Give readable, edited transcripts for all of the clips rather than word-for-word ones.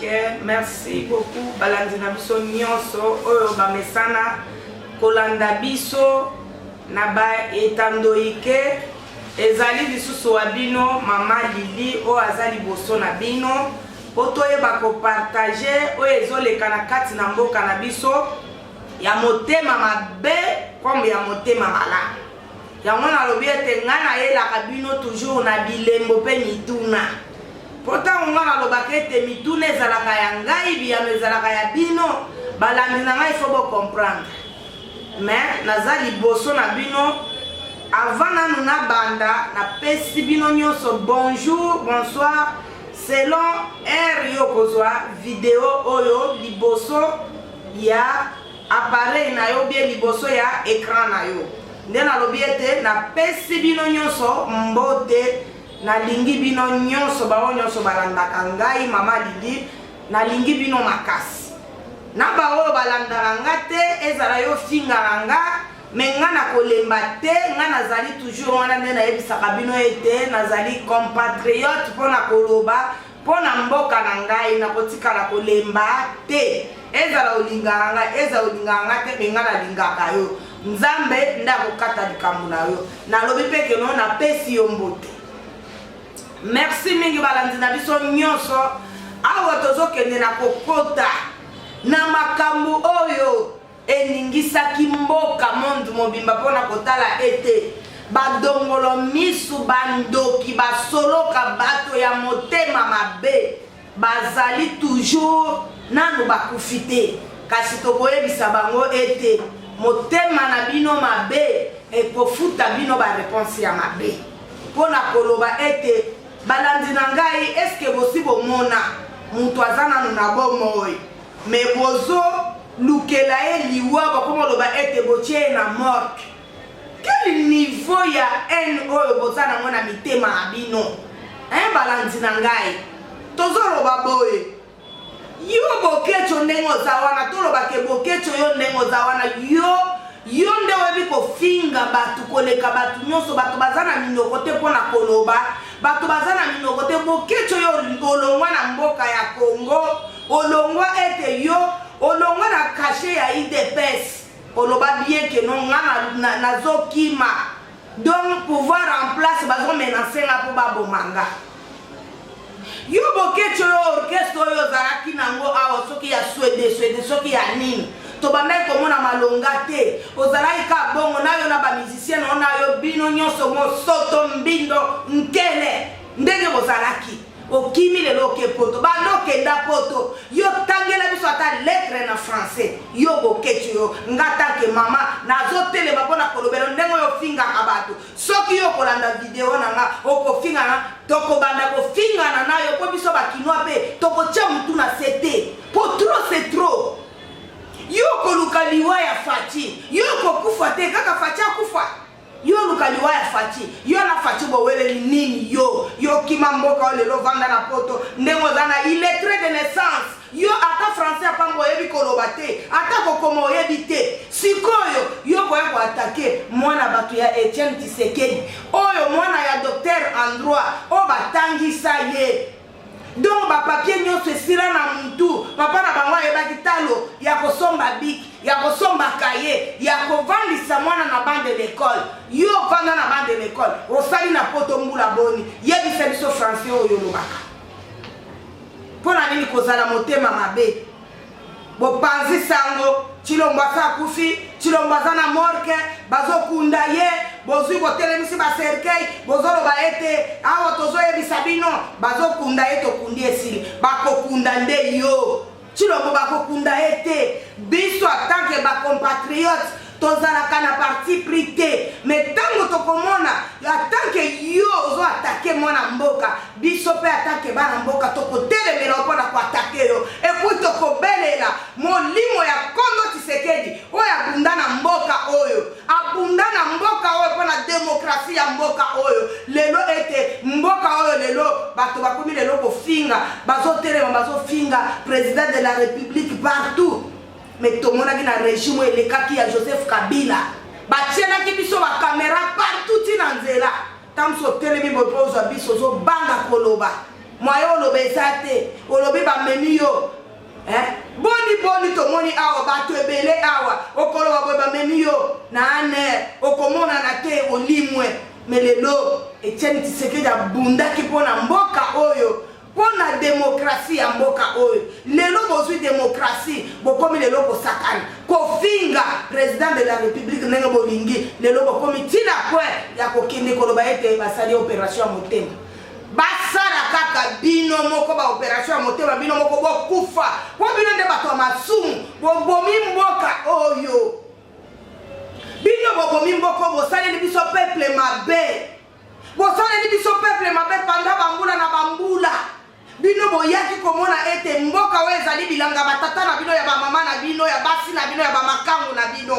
Ok, merci beaucoup. Balandina biso nyonso oyo bamesana kolanda biso na ba etandoike ezali lisusu wa bino mama Lili o azali boso na bino otoye bako partager o ezoleka na kati na mboka na biso ya motema mabe comme ya motema mala ya mwana lobi ete ngana yelaka bino toujours na bilembo pe mituna pourtant ngana lobaka ete mituna ezalaka ya ngai biyano ezalaka ya bino balandi na ngai faut bo comprendre mais nazali boso na bino avant nanu na banda na pesi bino nyonso bonjour bonsoir selon heure yo kozwa video oyo liboso ya appareil na yo bien liboso ya écran na yo ndena lobi ete na pesi bino nyonso mbote na lingi bino nyonso bao nyonso balandaka ngai mama Lili na lingi bino makasi na bao balandaka nga te ezala yo fingala nga me nga na kolemba te nga nazali toujours wana nde nayebisaka bino ete nazali compatriote mpona koloba mpona mboka na ngai nakotikala kolemba te ezala olingaka nga ezala olingaka nga te me nga nalingaka yo nzambe nde akokata likambo na yo nalobi mpe keno napesi yo mbote merci mingi balandi na biso nyonso awa tozokende na kokota na makambo oyo eningisaki mboka monde mobimba mpona kotala ete badongolo misu bandoki basoloka bato ya motema mabe bazali toujours nanu bakufi te kasi tokoyebisa bango ete motema na bino mabe ekofuta bino bareponse ya mabe mpona koloba ete balandi na ngai eske bosi bomona mutu aza nanu na bomoi me bozo lukela ye liwa bakoma loba ete botie na morgue quel niveau ya haine oyo boza nango na mitema na bino balandi na ngai tozoloba boye yo bokecho ndenge oza wana tolobake bokecho yo ndenge oza wana yo nde oyebi kofinga bato koleka bato nyonso bato baza na minoko te mpona koloba bato baza na minoko te bokecho yo olongwa na mboka ya Congo olongwa ete yo olongwa na kashe ya IDPS oloba bien que non nga nazokima donc pouvoir en place bazo menacer nga po babomanga yo bokecho yo orchestre oyo ozalaki nango awa soki ya swede soki ya nini tobandaki komona malonga te ozalaki ka bongo nayo na bamusicien ona yo bino nyonso mosoto mbindo nkele ndenge bozalaki okimi lelo ke poto bandokenda poto yo tangela biso ata lettre na français yo bokecho yo ngata ke mama nazotelema mpona kolobela ndenge oyo fingaka bato soki yo kolanda video na nga okofingana tokobanda kofingana nayo po biso bakinwa mpe tokotia mutu na sete po trop c'est trop yo koluka liwa ya Faci yo kokufa te kaka Faci akufa yo luka liwa ya Faci yo na Faci boweleli nini yo kima mboka lelo vanda na poto ndengo zana illettré de naissance yo ata français apango yebi koloba te ata kokoma oyebi te sikoyo yo koya ko attaquer mwana bato ya Etienne Tshisekedi oyo mwana ya docteur Androit o batangisa ye donc ba papier nyonso esila na mutu papa na bango ayebaki talo ya kosomba biki ya kosomba kaye ya kovandisa mwana na bande d'école yo vanda na bande d'école osali na poto mbula boni yebisa biso français oyo lobaka mpona nini kozala motema mabe bopanzi sango Chilombo asa kufi Chilombo aza na morgue bazokunda ye bozwi botelemisi baserkei bozoloba ete awa tozoyebisa bino bazokunda ye tokundi esili bakokunda nde yo Chilombo bakokunda ete biso atanke bacompatriote tozalaka na parti pris te mais tango tokomona atanke yo ozo atake mwana mboka biso pe atake bana mboka tokotelemela mpona koatake yo epui tokobelela molimo ya Kondo Tshisekedi oyo abunda na mboka oyo abunda na mboka oyo mpona demokrasi ya mboka oyo lelo ete mboka oyo lelo bato bakomi lelo kofinga bazotelema bazofinga président de la république partout mais tomonaki na régime elekaki ya Joseph Kabila batielaki biso bakamera partout tina nzela tamso telemi bopozo biso zo banga koloba moyen olobezate olobi bamemi yo boni tomoni awa bato ebele awa okoloba boye bamemi yo na aner okomona na te olimwe melelo Etienne Tshisekedi abundaki mpona mboka oyo mpona demokrasi ya mboka oyo lelo bozwi demokrasi bokomi lelo kosakana kofinga président de la république ndenge bolingi lelo bokomi ntina kwe ya kokende koloba ete basali opération ya motema basala kaka bino moko ba opération ya motema bino moko bokufa po bino nde bato ya masumu bobomi mboka oyo bino bobomi mboka bosaleli biso peuple mabe bosaleli biso peuple mabe panda bambula na bambula bino boyaki komona ete mboka oyo ezali bilanga batata na bino ya bamama na bino ya basi na bino ya bamakangu na bino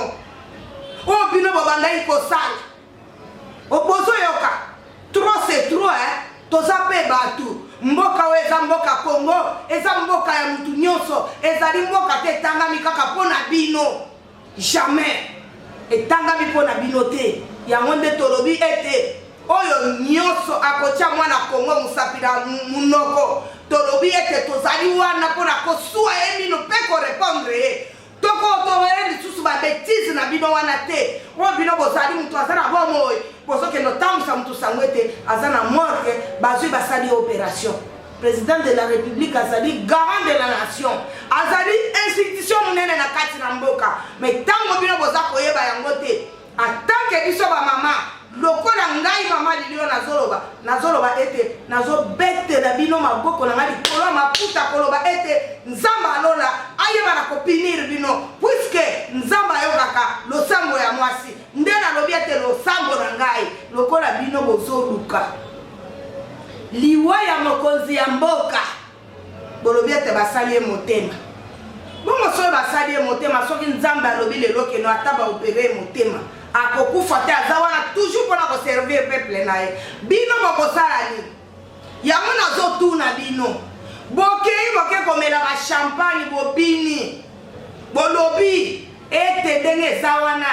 oyo bino bobandaki kosala bozoyoka trop c'est trop toza mpe bato mboka oyo eza mboka Congo eza mboka ya mutu nyonso ezali mboka te etangami kaka mpo na bino jamais etangami mpo na bino te yango nde tolobi ete oyo nyonso akotia mwana Congo mosapi na munoko tolobi ete tozali wana mpona kosuwa ye bino mpe korepondre ye tokotoyele lisusu babétise na bino wana te oyo bino bozali mutu aza na bomoi bozokende otambwisa mutu sango ete aza na morke bazwi basali opération président de la république azali garant de la nation azali institution monene na kati na mboka mais ntango bino boza koyeba yango te atanke biso bamama lokola ngai mama lilio nazoloba ete nazobetela bino maboko na ngai likolo maputa koloba ete nzambe alola ayeba na kopinir bino puisque nzambe ayokaka losambo ya mwasi nde nalobi ete losambo na ngai lokola bino bozoluka liwa ya mokonzi ya mboka bolobi ete basali ye motema bongo soki basali ye motema soki nzambe alobi lelo keno ata baopere ye motema akokufa te aza wana toujours mpona koservir peuple na ye bino bokosala nini yango nazotuna bino bokei boke komela bachampagne bobini bolobi ete ndenge eza wana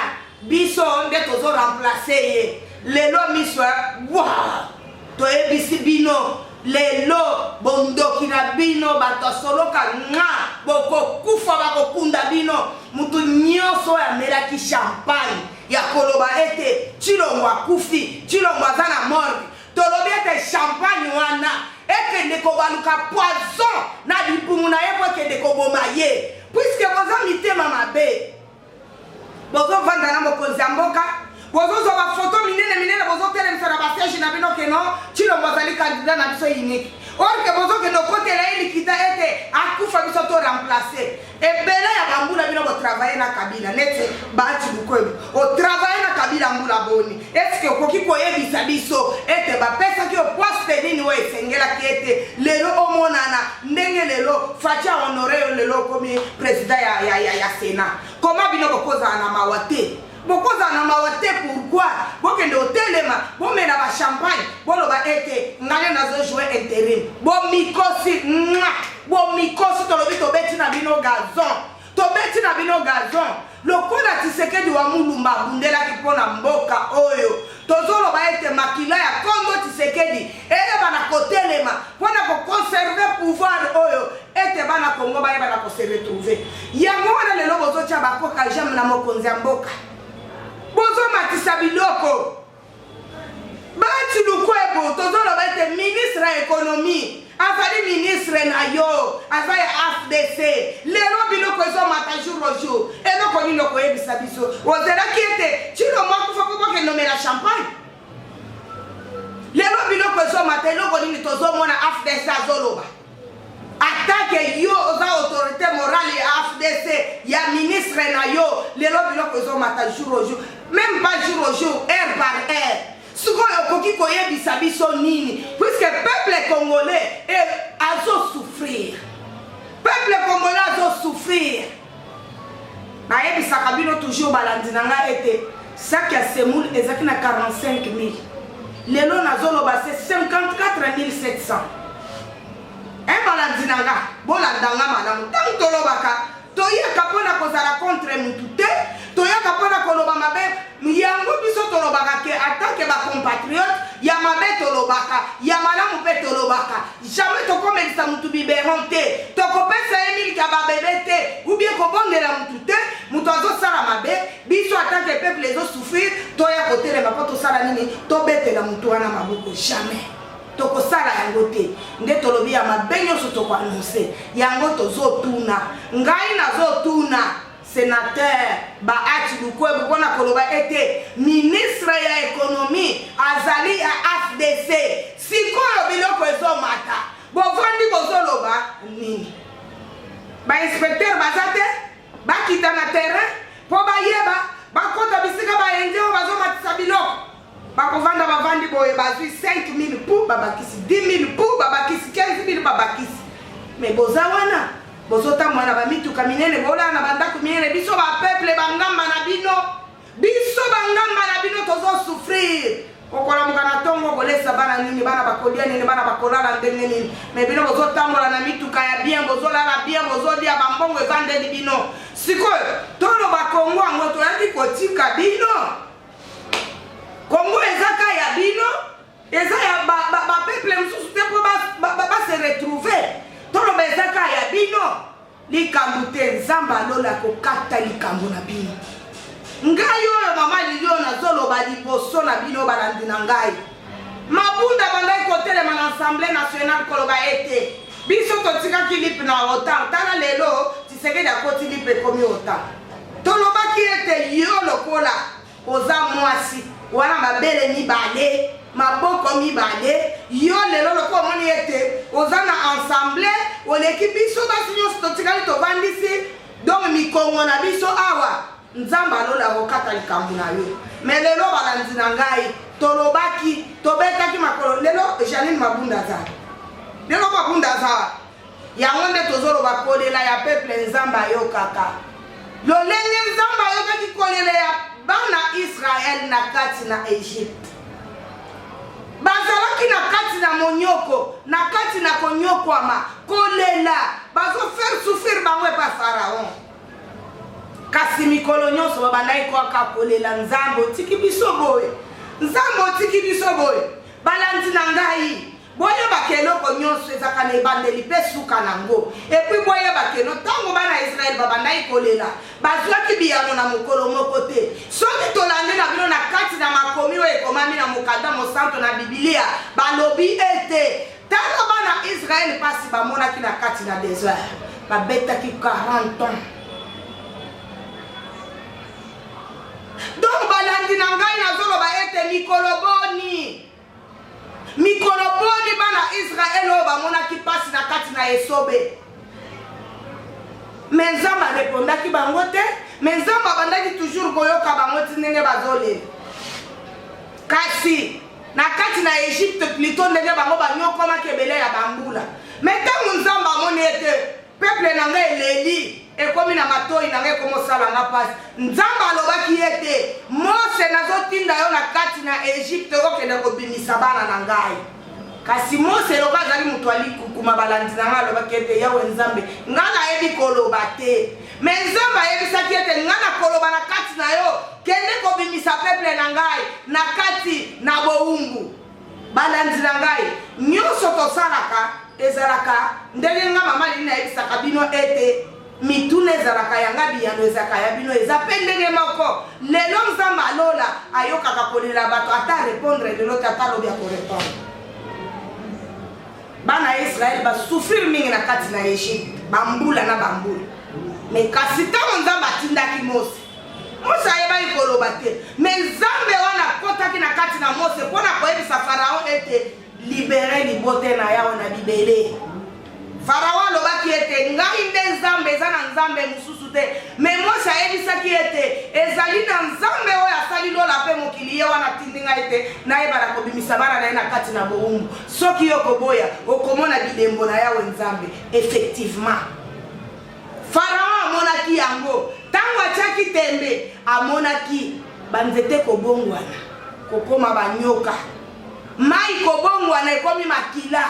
biso nde tozoremplace ye lelo miso toyebisi bino lelo bondoki na bino bato soloka nga bokokufa bakokunda bino mutu nyonso oyo amelaki champagne ya koloba ete Tshilombo akufi Tshilombo aza na morgue tolobi ete champagne wana ekende kobaluka poison na libumu na ye po ekende koboma ye puisque boza mitema mabe bozovanda na mokonzi ya mboka bozozwa bafoto minene bozotelemisa na basiege na bino keno Tshilombo azali kandida na biso unique orke bozokende okotela ye likita ete akufa biso to remplace ebele ya bambula bino botravaye na Kabila nete baati bukwebo otravaye na Kabila mbula boni eske okoki koyebisa biso ete bapesaki yo poste nini oyo esengelaki ete lelo omonana ndenge lelo Facha honore yo lelo komi président ya Sénat koma bino bokozala na mawa te bokozala na mawa te pourquoi bokende otelema bomela bachampagne boloba ete ngale nazojouer intérim bomikosi tolobi tobeti na bino gazon lokola Tshisekedi wa mulumba abundelaki mpona mboka oyo tozoloba ete makila ya Kongo Tshisekedi eyeba na kotelema mpona koconserve pouvoir oyo ete bana Kongo bayeba na koseretrouve yango wana lelo bozotia bakoka jame na mokonzi ya mboka bozomatisa biloko bati lukwebo tozoloba ete ministre ya économie azali ministre na yo aza ya AFDC lelo biloko ezomata jour au jour eloko nini okoyebisa biso ozelaki ete Tshilombo akufa po bokenomela champagne lelo biloko ezomata eloko nini tozomona AFDC azoloba atake yo oza autorité morale ya AFDC ya ministre na yo lelo biloko ezomata jour au jour même pas jour au jour heure par heure sikoyo okoki koyebisa biso nini puisque peuple congolais azosouffrir nayebisaka bino toujours balandi na ngai ete saki ya semoule ezalaki na 45 000 lelo nazoloba se 54 700 balandi na nga bolandanga malamu ntango tolobaka toyaka mpona kozala contre mutu te toyaka mpona koloba mabe yango biso tolobaka ke atanke bacompatriote ya mabe tolobaka ya malamu mpe tolobaka jamais tokomelisa mutu biberon te tokopesa ye miliki ya babebe te ou bien kobondela mutu te mutu azosala mabe biso atanke peuple ezosouffrir toya kotelema mpo tosala nini tobetela mutu wana maboko jamais tokosala yango te nde tolobi ya mabe nyonso tokoanonse yango tozotuna ngai nazotuna sénateur Baati Lukwebo mpona koloba ete ministre ya économie azali ya FDC sikoyo biloko ezomata bovandi bozoloba nini bainspecteur baza te bakita na terrain mpo bayeba bakota bisika bayenze oyo bazomatisa biloko bakovanda bavandi boye bazwi 5 000 pou babakisi 10 000 pou babakisi 15 000 babakisi me boza wana bozotamwa na bamituka minene bolala na bandako minene biso bapeuple bangamba na bino tozosouffrir okolamuka na ntongo kolesa bana nini bana bakolia nini bana bakolala ndenge nini me bino bozotambola na mituka ya bien bozolala bien bozolia bambongo eza ndeni bino sikoyo toloba kongo yango toyaki kotika bino kongo ezaka ya bino eza ya bapeuple mosusu te mpo base retrouver toloba ezaka ya bino likambo te nzambe alola kokata likambo na bino ngai oyo mama lilio nazoloba liboso na bino balandi na ngai mabunda bandai kotelema na assemblée nationale koloba ete biso totikaki lipe na otan tala lelo Tshisekedi akoti lipe ekomi otan tolobaki ete yo lokola oza mwasi wana mabele mibale maboko mibale yo lelo lokola omoni ete oza na assemblée oleki biso basi nyonso totikali tovandisi donc mikongo na biso awa nzambe alola kokata likambo na yo me lelo balandi na ngai tolobaki tobetaki makolo lelo Janine Mabunda za yango nde tozoloba kolela ya peuple nzambe ayokaka lolenge nzambe ayokaki kolela ya bana Israel na kati na Egypte bazalaki na kati na monyoko na kati na konyokwama kolela bazofaire souffrir bango epa Pharaon kasi mikolo nyonso babandaki koaka kolela nzambe otiki biso boye balandi na ngai boyebaka eloko nyonso ezaka na ebandeli mpe suka nango epui boyebaka eno ntango bana Israele babandaki kolela bazwaki biyano na mokolo moko te soki tolandi na bino na kati na makomi oyo ekomami na mokanda mosanto na Biblia balobi ete tala bana Israele mpasi bamonaki na kati na désert babetaki 40 ans donc balandi na ngai nazoloba ete mikolo boni bana Israel oyo bamonaki pasi na kati na esobe me nzambe arepondaki bango te me nzambe abandaki toujours koyoka bango ti ndenge bazolela kasi na kati na Egypte plutôt ndenge bango banyokomaki ebele ya bambula me ntango nzambe amoni ete peuple na ngai eleli ekomi na matoi na ngai komosala nga pasi nzambe alobaki ete Mose nazotinda yo na kati na Egypte okende kobimisa bana na ngai kasi Mose eloba azali moto alikukuma balandi na ngai alobaki ete yawe nzambe nga nayebi koloba te me nzambe ayebisaki ete nga na koloba na kati na yo kende kobimisa peuple na ngai na kati na bowumbu balandi na ngai nyonso tosalaka ezalaka ndenge nga mama lini nayebisaka bino ete mituna ezalaka yanga biyano ezalaka ya bino eza mpe ndenge moko lelo nzambe alola ayokaka kolela bato ata répondre lelo te ata lobi ya korépondre bana ya Israele basouffrir mingi na kati na Egypte bambula na bambula me kasi ntango nzambe atindaki Mose ayebaki koloba te me nzambe wana akotaki na kati na Mose mpona koyebisa Pharaon ete libere libote na yawe na bibele Pharaon alobaki ete ngai nde nzambe eza na nzambe mosusu te me Mose ayebisaki ete ezali na nzambe oyo asali lola mpe mokili ye wana tindi ngai te nayebala kobimisa bana na ye na kati na bowumbu soki yo koboya okomona bilembo na yawe nzambe effectivement Pharaon amonaki yango ntango atiaki tembe amonaki banzete kobongwana kokoma banyoka mai kobongwana ekomi makila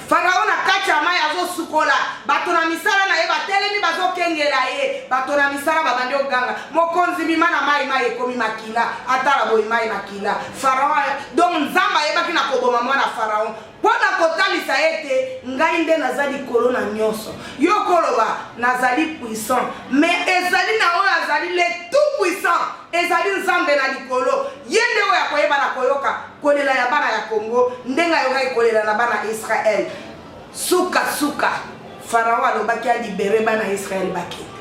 Pharaon na kati ya mai azosukola bato na misala na ye batelemi bazokengela ye bato na misala babandi oganga mokonzi bima na mai ekomi makila atala boye mai makila Pharaon donc nzambe ayebaki na koboma mwana Pharaon mpona kotalisa komisa ete ngai nde naza likolo na nyonso yo koloba nazali puissant mais ezali na oyo azali le tout puissant ezali nzambe na likolo ye nde oyo akoyeba na koyoka kolela ya bana ya Congo ndenga yoka kolela na bana Israel suka Farao alobaki alibere bana Israel bakende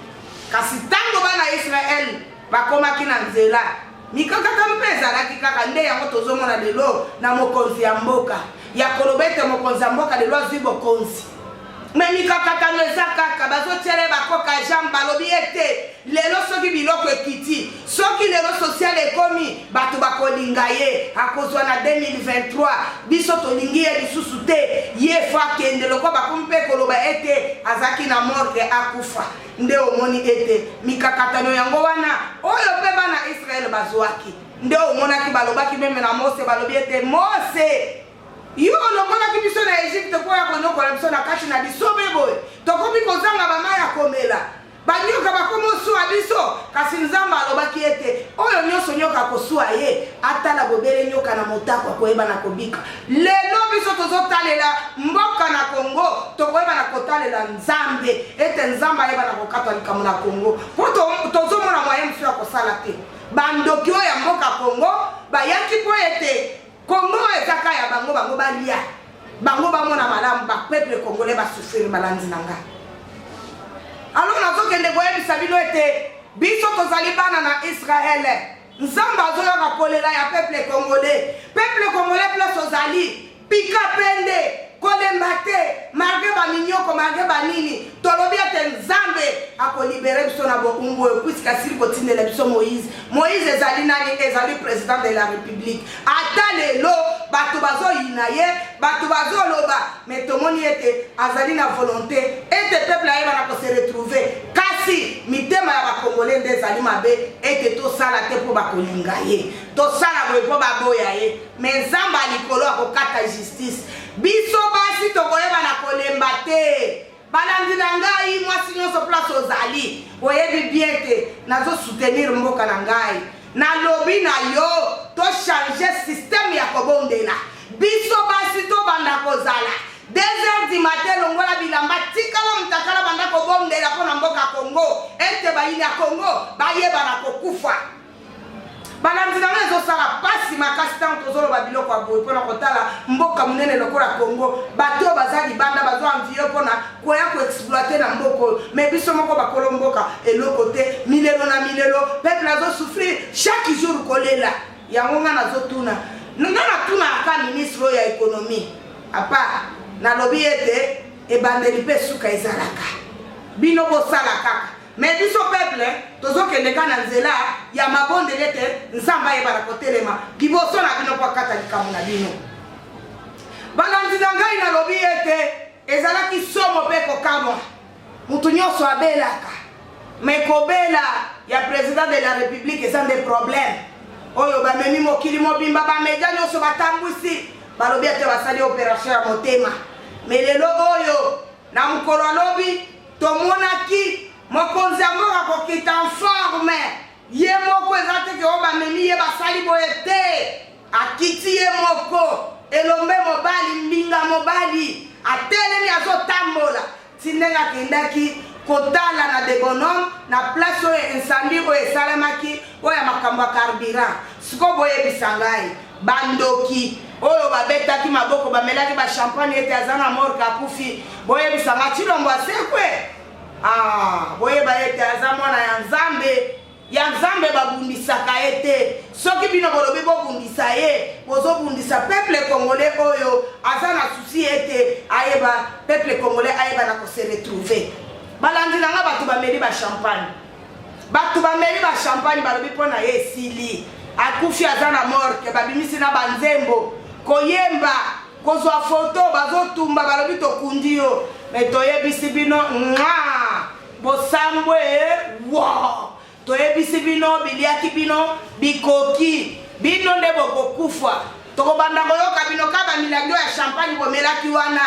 kasi tango bana Israel bakomaki na nzela mikakata mpe ezalaki kaka nde yango tozomona lelo na mokonzi ya mboka ya koloba ete mokonzi ya mboka lelo azwi bokonzi me mikakatano eza kaka bazotiele bakoka jambe balobi ete lelo soki biloko ekiti soki lelo social ekomi bato bakolinga ye akozwa na 2023 biso tolingi ye lisusu te ye fo akende loko bakomi mpe koloba ete azaki na morke akufa nde omoni ete mikakatano yango wana oyo mpe bana Israel bazwaki nde omonaki balobaki meme na Mose balobi ete Mose yo longonaki biso na Egypte po ya konyokola biso na kati na biso beboye tokomi kozanga bama ya komela banyoka bakomi osuwa biso kasi nzambe alobaki ete oyo nyonso nyoka kosuwa ye atala bobele nyoka na motako akoyeba na kobika lelo biso tozotalela mboka na Congo tokoyeba na kotalela nzambe ete nzambe ayeba na kokatwa likambo na Congo po tozomona moyen mosusu ya kosala te bandoki oyo ya mboka Congo bayaki po ete Congo ezaka ya bango balia bango bamona malamu ba peuple congolais basufrir balanzi nanga alors nazokende koyebisa bino ete biso tozali bana na Israel nzambe azoyoka kolela ya peuple congolais place ozali pika pende kolemba te marge baminyoko marge banini tolobi ete nzambe akolibere biso na boumbu puisque sili kotindela biso Moïse ezali nani ezali président de la République ata lelo bato bazoyina ye bato bazoloba mais tomoni ete azali na volonté ete peuple ayeba na ko se retrouver kasi mitema ya bakongolais nde ezali mabe ete tosala te po bakolinga ye tosala boye po baboya ye mais nzambe alikolo akokata justice biso basi tokoyeba na kolemba te balandi na ngai mwasi nyonso place ozali oyebi bien te nazo soutenir mboka na ngai nalobi na yo to changer système ya kobondela biso basi to banda kozala 2 heures du matin longola bilamba tikala mutakala banda kobondela pona mboka Congo ete bayini ya Congo bayeba na kokufa balandi na ngai sala pasi makasi tango tozoloba biloko ya boye mpona kotala mboka munene lokola Congo bato bazali banda bazo envie mpona koya koexploiter na mboko mais biso moko bakolo mboka eloko te milelo na milelo peuple azosouffrir chaque jour kolela yango nga nazotuna natuna aka ministre ya économie apa nalobi ete ebandeli mpe suka ezalaka bino bosala kaka mais biso peuple tozokende kana nzela ya mabondele te nzambe ayeba na kotelema liboso na bino po akata likambo na bino balandi na ngai nalobi ete ezalaki somo mpe kokamwa mutu nyonso abelaka mais kobela ya président de la République eza nde problème oyo bamemi mokili mobimba bamedia nyonso batambwisi balobi ete basali opération ya motema mais lelo oyo na mokolo alobi tomonaki mokonzi ya mboka kokita informe ye moko eza teke oyo bamemi ye basali boye te akiti ye moko elombe mobali mbinga mobali atelemi azotambola ti ndenge akendaki kotala na de bonhomme na place oyo incendie oyo esalemaki oyo ya makambo ya carburant siko boyebisa ngai bandoki oyo babetaki maboko bamelaki bachampagne ete aza na morke akufi boyebisa ngai Chilombo asekwe boyeba ete aza mwana ya nzambe babundisaka ete soki bino bolobi bobundisa ye bozobundisa peuple congolais oyo aza na susi ete ayeba peuple congolais ayeba na kose retrouver balandi nanga bato bameli bachampagne balobi mpona ye esili akufi aza na morke babimisi na banzembo koyemba kozwa foto bazotumba balobi tokundi yo me toyebisi bino bosambwe wa toyebisi bino biliaki bino bikoki bino nde bokokufa tokobanda koyoka bino kaba milangi ya champagne bomelaki wana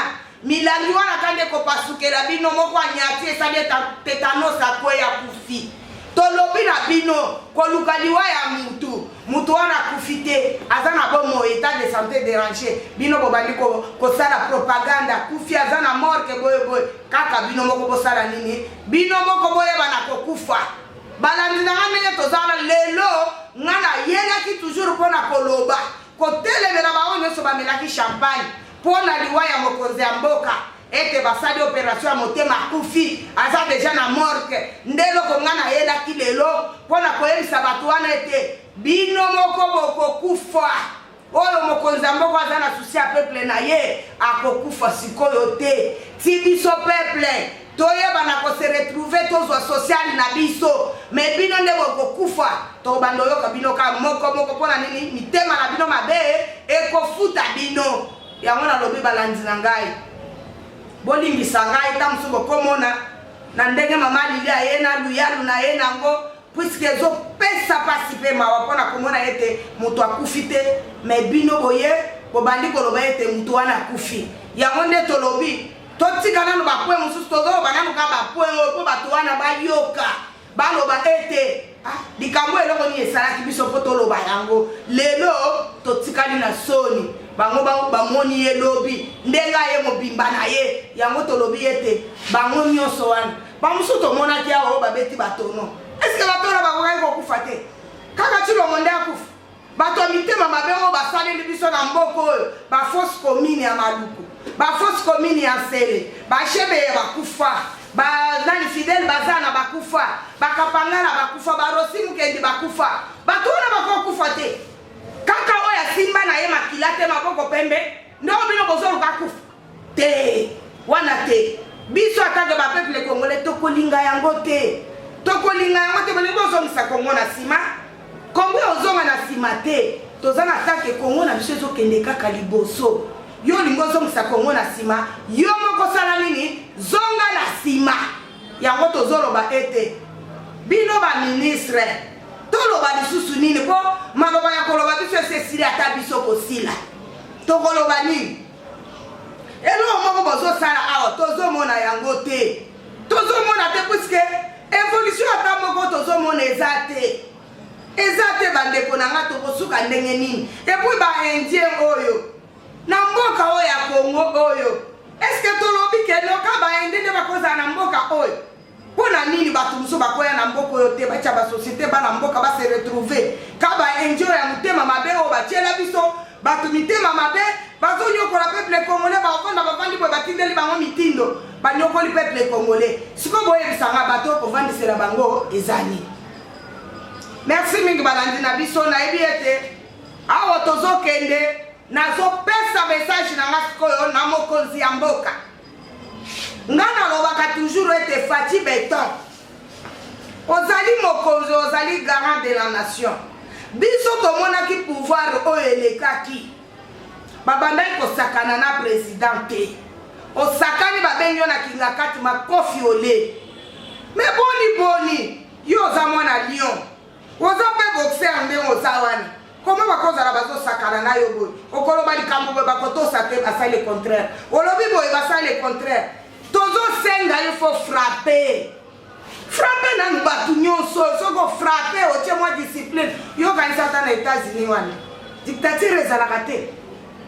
milangi wana kande kopasukela bino moko anyati esali tetanos akwe ya kufi tolobi na bino koluka liwa ya mutu wana kufite aza na bomo état de santé dérangé bino bobandi kosala propaganda kufi aza na morke boye kaka bino moko bosala nini bino moko boyeba na kokufa balandi na nga ndenge tozala lelo nga nayelaki toujours mpona koloba kotelemela bango nyonso bamelaki champagne mpona liwa ya mokonzi ya mboka ete basali opération ya motema akufi aza deja na morke nde eloko nga nayelaki lelo mpona koyebisa bato wana ete bino moko bokokufa oyo mokonzi ya mboka aza na susi ya peuple na ye akokufa sikoyo te ti biso peuple toyeba na kose retrouve tozwa social na biso me bino nde bokokufa tobanda oyoka bino ka moko mpona nini mitema na bino mabe ekofuta bino yango nalobi balandi na ngai bolimbisa ngai ta mosusu bokomona na ndenge mama lili aye na luyalu na ye nango puisque ezopesa pasi mpe mawa mpona komona ete moto akufi te me bino boye bobandi koloba ete moto wana akufi yango nde tolobi totika nano bapwe mosusu tozoloba nano ka bapwe oyo mpo bato wana bayoka baloba ete likambo eloko nini esalaki biso mpo toloba yango lelo totikali na soni bango bamoni ye lobi ndenge aye mobimba na ye yango tolobi ete bango nyonso wana bamosusu tomonaki awa oyo babeti batono eske bato wana bakokaki kokufa te kaka tilomo nde akufa bato ya mitema mabe oyo basaleli biso na mboka oyo bafausse commune ya maluku bafausse commune ya nsele bashebeye bakufa banani fidele baza na bakufa bakapangala bakufa barosi mukendi bakufa bato wana bakokufa te kaka oyo asimba na ye makila te maboko pembe ndeko bino bozoluka kufa te wana te biso atake bapeuple congolais tokolinga yango te bolingi bozongisa kongo na nsima kongo ozonga na nsima te toza na atake kongo na biso ezokende kaka liboso yo olingi ozongisa kongo na nsima yo moko sala nini zonga na nsima yango tozoloba ete bino baministre toloba lisusu nini mpo maloba ya koloba biso esesili ata biso kosila tokoloba nini eloko moko bozosala awa tozomona yango te tozomona te puiske évolution ata moko tozomona eza te bandeko na nga tokosuka ndenge nini epui baindien oyo na mboka oyo ya kongo oyo eske tolobi kenoka baindien nde bakozala na mboka oyo mpona nini bato mosusu bakoya na mboka oyo te batya basosiété bana mboka base retrouve ka baindien oyo ya motema mabe oyo batiela biso bato mitema mabe bazonyokola peuple congolais bakonda bavandi boye batindeli bango mitindo banyokoli peuple congolais sikoyo boyebisanga bato kovandisela bango ezani merci mingi balandi na biso nayebi ete awa tozokende nazopesa message na nga sikoyo na mokonzi ya mboka nga nalobaka toujours ete Fati Beton ozali mokonzi ozali garant de la nation biso tomonaki pouvoir oyo elekaki babandaki kosakana na président te osakani babengi yo na kinga kati makofi ole me boni yo oza mwana lion oza mpe boxer ndenge oza wana koma bakozala bazosakana na yo boye okoloba likambo boye bakotosa te basali le contraire olobi boye basali le contraire tozosenga yo fo frapper nanu bato nyonso soki ofrape otie mwa discipline yo kanisa ata na États-Unis wana dictature ezalaka te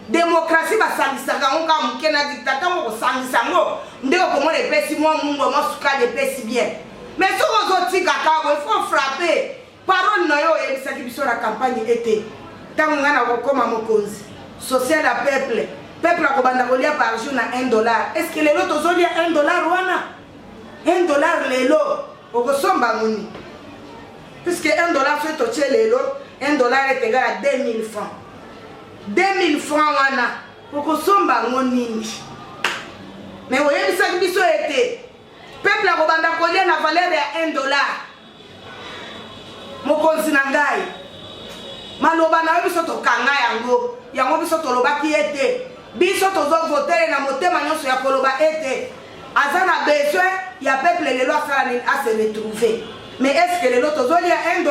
démocratie basangisaka yango kaka moke na dictateur ngo kosangisa yango nde okomona epesi mwa mungu mwa sukali epesi bien mais soki ozotika kaka il faut frapper parole na yo oyebisaki biso na campagne ete ntango ngai nakokoma mokonzi social ya peuple akobanda kolia par jour na $1 est ce que lelo tozolia $1 wana $1 lelo okosomba ngoni puisque $1 soki totie lelo $1 est égal à 2000 francs 2000 francs wana okosomba ngo nini mais oyebisaki biso ete peuple akobanda kolia na valeur ya $1 mokonzi na ngai maloba na yo biso tokanga yango biso tolobaki ete biso tozovotele na motema nyonso ya koloba ete aza na besoin ya peuple lelo asala nini ase retrouver mais est ce que lelo tozolia $1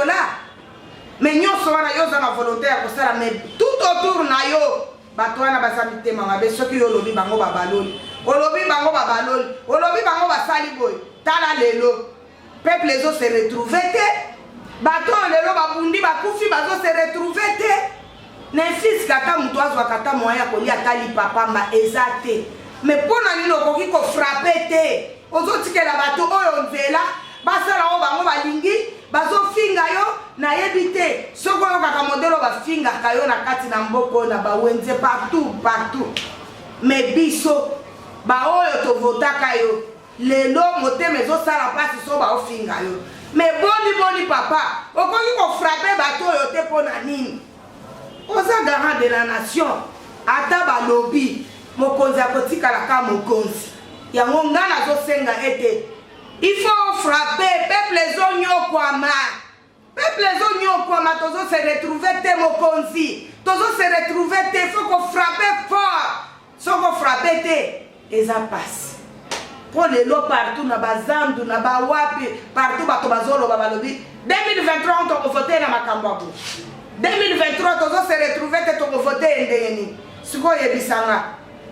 mais nyonso wana yo oza na volonté ya kosala mais tout autour na yo bato wana baza mitema mabe soki yo olobi bango babaloli olobi bango basali boye tala lelo peuple les autres se retrouver bato lelo babundi bakufi bazo se retrouver ne fils kata mutu azwa kata moya kolia tali papa ma ezate mais pona nini okoki ko frapper te ozotikela bato oyo nzela basala o bango balingi bazofinga yo na yebi te soko yo kaka modelo bafingaka yo na kati na mboko na bawenze partout mais biso baoyo tovotaka yo lelo motema ezosala mpasi so baofinga yo mais boni papa okoki kofrape bato oyo te mpona nini oza garant de la nation ata balobi mokonzi akotikala ka mokonzi yango nga nazosenga ete il faut frapper peuple ezonyokwama tozo se retrouver te mokonzi tozo se retrouver te faut qu'on frappe fort soko frappe te eza passe pour les lots partout na bazandu na bawapi partout bato bazoloba balobi 2023 on toko voter na makambo ako 2023 tozo se retrouver te toko voter ndenge nini siko yebisanga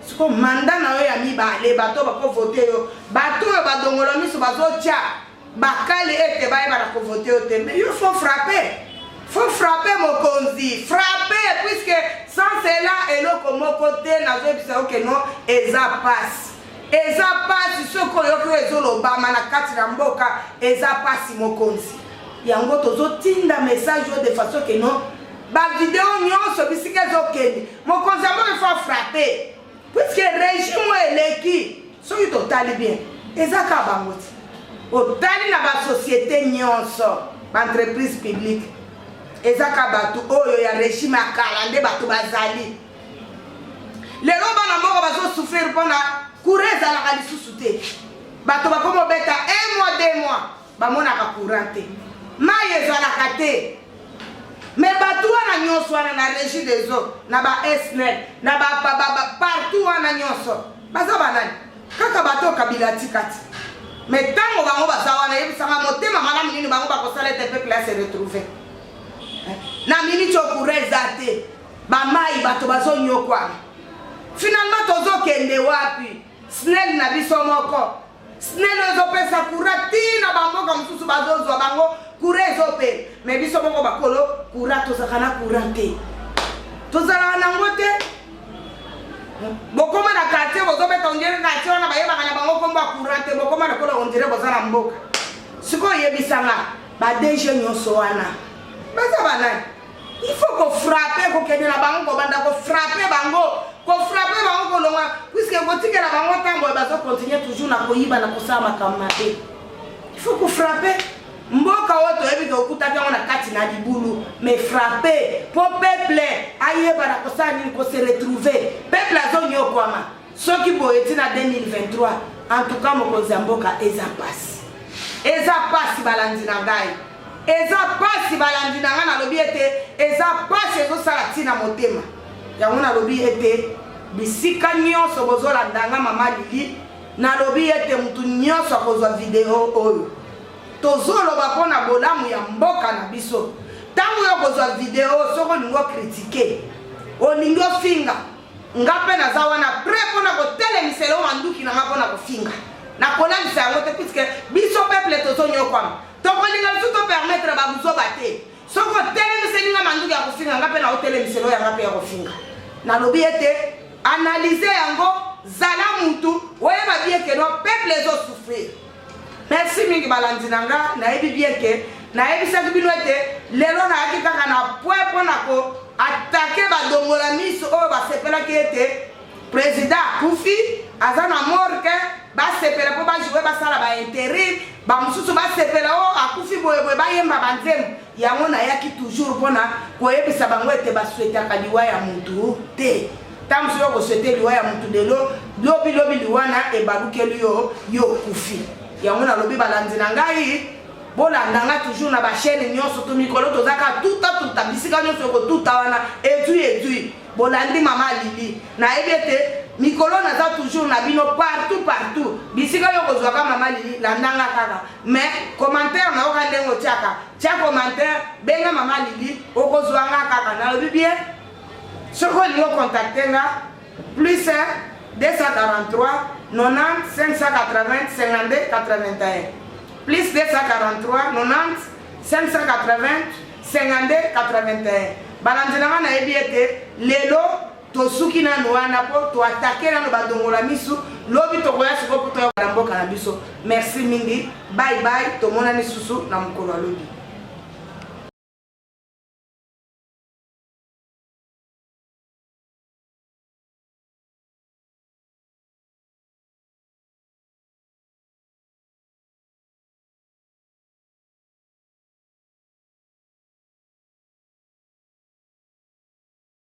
siko manda na yo ya mibale bato bako voter yo bato yo badongolo miso bazotia bakali ete bayeba na ko voter yo te mais il faut frapper mokonzi frapper puisque sans cela eloko moko te nazobisa oke non eza pasi soko yoki ezolobama na kati na mboka eza pasi mokonzi yango tozotinda message de façon que non bavideo nyonso bisika ezokende mokonzi yango il faut frapper puisque régime eleki soki totali bien eza ka bango ti otali na basociété nyonso baentreprise publique eza ka bato oyo ya régime akala nde bato bazali lelo bana moko bazosouffrir mpona courant ezalaka lisusu te bato bakomobeta 1 mois 2 mois bamonaka courant te mai ezalaka te mais bato wana nyonso wana na régie des eaux na baSNEL na partout wana nyonso baza banani kaka bato kabila tikati mais ntango bango baza wana yebisanga motema malamu nini bango bakosala ete peuple ya se retrouver na miniti courant eza te bamai bato bazonyokwana finalement tozokende wapi SNEL na biso moko SNEL ezopesa courant tina bamboka mosusu bazozwa bango courant ezopela mais biso moko bakolo courant tozalaka na courant te tozalaka nango te bokoma na quartier bozobeta ondire quartier wana bayebaka na bango kombo ya courant te bokoma na kola ondire boza na mboka sikoyo yebisanga badege nyonso wana baza banani il faut kofrape kokende na bango kobanda kofrape bango kolonga puisque kotikela bango ntango bazokontinue toujours na koyiba na kosala makambo mabe il faut kofrape mboka oyo toyebi kokutaki yango na kati na libulu mais frappe po peuple ayeba na kosala nini kose retrouver peuple azonyokwama soki boye ti na 2023 en tout cas mokonzi ya mboka eza pasi balandi na ngai eza pasi balandi na ngai nalobi ete eza pasi ezosala ntina motema yango nalobi ete bisika nyonso bozolanda nga mama Lili nalobi ete mutu nyonso akozwa video oyo tozoloba mpona bolamu ya mboka na biso ntango yo kozwa video soko olingi okritike olingi ofinga nga mpe naza wana pre mpona kotelemisela o manduki na nga mpona kofinga nakolalisa yango te puiske biso peuple tozonyokwama tokolinga lisu topermettre babuzoba te soko otelemiseli nga manduki ya kofinga nga mpe na otelemisela yanga mpe ya kofinga nalobi ete analyse yango zala mutu oyeba bien ke no peuple ezosouffrir merci mingi balandi na nga nayebi bien ke nayebisaki bino ete lelo nayaki kaka na point mpona koatake badongola miso oyo basepelaki ete président akufi aza na morke basepela mpo bajoue basala baintérim bamosusu basepela o akufi boyeboye bayemba banzembo yango nayaki toujours mpona koyebisa bango ete baswetaka liwa ya mutu te ntango soki okoswete liwa ya mutu lelo lobilobi liwana ebalukeli yo okufi yango nalobi balandi na ngai bolanda nga toujours na bachaîne nyonso to mikolo tozaka tuta bisika nyonso ekotuta wana edui bolandi mama Lili nayebi ete mikolo naza toujours na bino partout bisika yo kozwaka mama Lili landanga kaka mais commentaire naoka ndenge otiaka tia commentaire benga mama Lili okozwanga kaka nalobi bien soki olingi ocontacte nga plus 243 90 580 52 81 plus 243 90 580 52 81. Balanzina na ebiete lelo tosuki na noana po to attaquer na badongola misu lobi to koya siko to ya mboka na biso. Merci mingi. Bye bye. To mona ni susu na mukolo lobi.